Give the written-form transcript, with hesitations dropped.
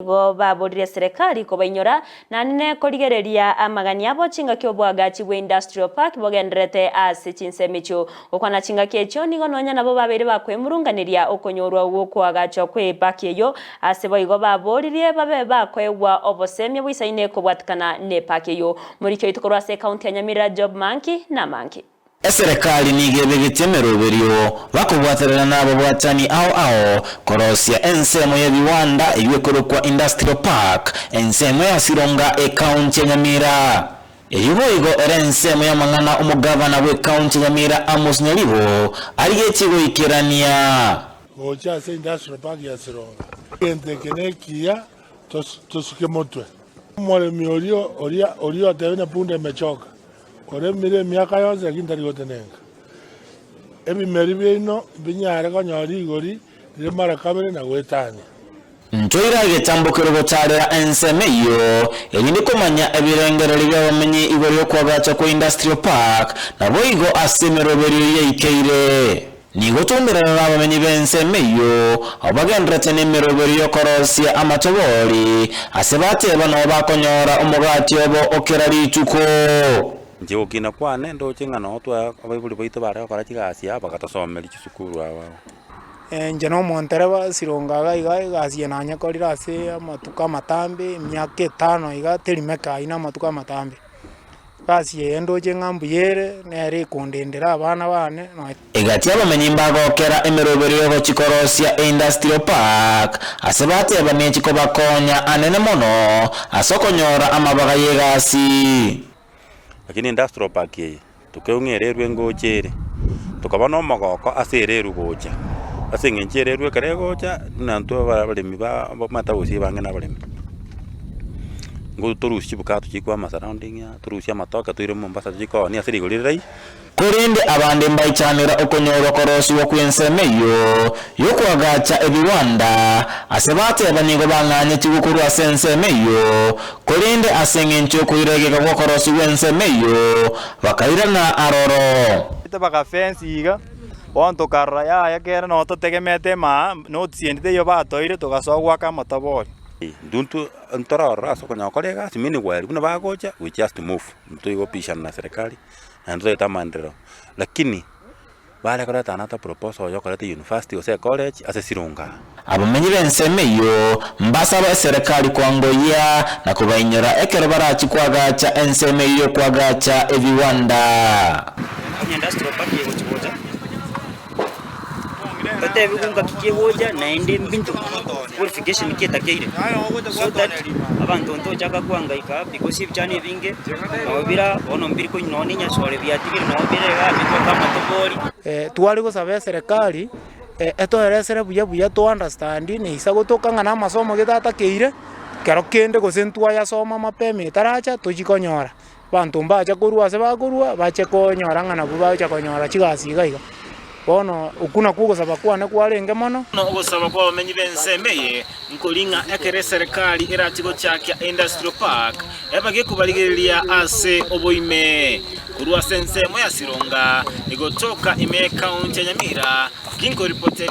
Go baborire serikali ko bainyora nanne korigereria amagani abo chinga kyo bwagachi we industrial park bogendrete ase chinsemicho okwana chinga kecho nigo nonya nabo babere bakwemurunganiria okonyorwa uko agacho kwe pakeyo ase boigo baborire babe bakwegwa obosemye bwisaine ko bwatkana ne pakeyo muri cyo itukorwa se county ya Nyamira job monkey na monkey. Serikali nigebegete meroberio bakubwaterana nabo bwatani ao korosia ensemo ya viwanda iwekorokwa industrial park ensemo ya Sironga county ya Nyamira eyuboigo ensemo ya mangana umugabana we county ya Nyamira Amos Nyalibo aliyechigo ikerania ocha se industrial park ya Sironga gente kenekia tosuke motwe mwale miorio orio atevene punde mechoka kore mire miaka yose kintari gotenenga ebi meribe ino binyare konyori igori ire mara kabere na gwetanya ntoira getambukiro gotarera ensemeyo elinde komanya ebirengereri by'abamenyi igori okwagacha ko industrial park nabo igo asemeroberi yeikeire nigo tonderera abamenyi bensemeyo abagendrete nemeroberi yokorosia amatobori asebate bano bakonyora umugati obo okerari tuko Njyewe kina kwane ndo chingana otwa abibuli boito bare bakora kigasi bakatasomera kisukuru aba nje no montereba Sironga igasi nanya korira ase amatuka matambe myaka 5 iga terimeka ina amatuka matambe kasi endo chengambuyere nere kondendera abana bane egati abamenyi mbagokera emeroberi yo chikorosia industrial park asebate abamenyi ko bakonya anene mono asokonyora amabaga yegasi lakini industrial park ye tukeungererwe ngochere tukaba no magoko asereru gocha asengenchererwe kare gocha nanto barimi ba matawusi bangena barimi ngo turushi bukatu chikwa surrounding ya turushi amatoka tuire Mombasa chiko ni asiri golirai kurinde abande mbaicanira okonyoro korosi wo kwensemeyo yokwagacha ebiwanda asebate abanigo banganye chigukuru asensemeyo kurinde asengencho kuiregeka kwa korosi wensemeyo bakairana aroro baka fence iga onto karra ya kera no to tegemete ma no tiende yo batoire tugasogwa ka matabori nduntu ntorora sokonya kolega simini gwari kuna bagocha we just move mtoigo pisha na serikali ndio tamandero lakini bale korata anata proposal yo korata university ose college ase Sironga abamenyi bensemeyo mbasaba serikali kwangoya na kubainyora ekero barachi kwagacha ensemeyo kwagacha eviwanda industrial park yego chiboja tete bigunga kikiboja na ende mbintu qualification kitakeire so that abantu ntojaga kwangaika because ibyane binge nobira ono mbiri ko none nyashore byatigire nobire biko kama tobori twali gusaba serikali etoheresere buya to understand ni isago tokanga na masomo gitatakeire kero kende gosentwa ya soma mapeme taracha tujikonyora bantu mbacha kurua se bakurua bache konyora ngana bubacha konyora chigasi gaiga bono ukuna kugosaba kwane kwarenge mono no gusaba kwa bamenyi bensemeye nkolinga ekere serikali iratigo chakya industrial park ebage kubaligeria ase oboime kurua sensemo ya Sironga igotoka ime county ya Nyamira kinko report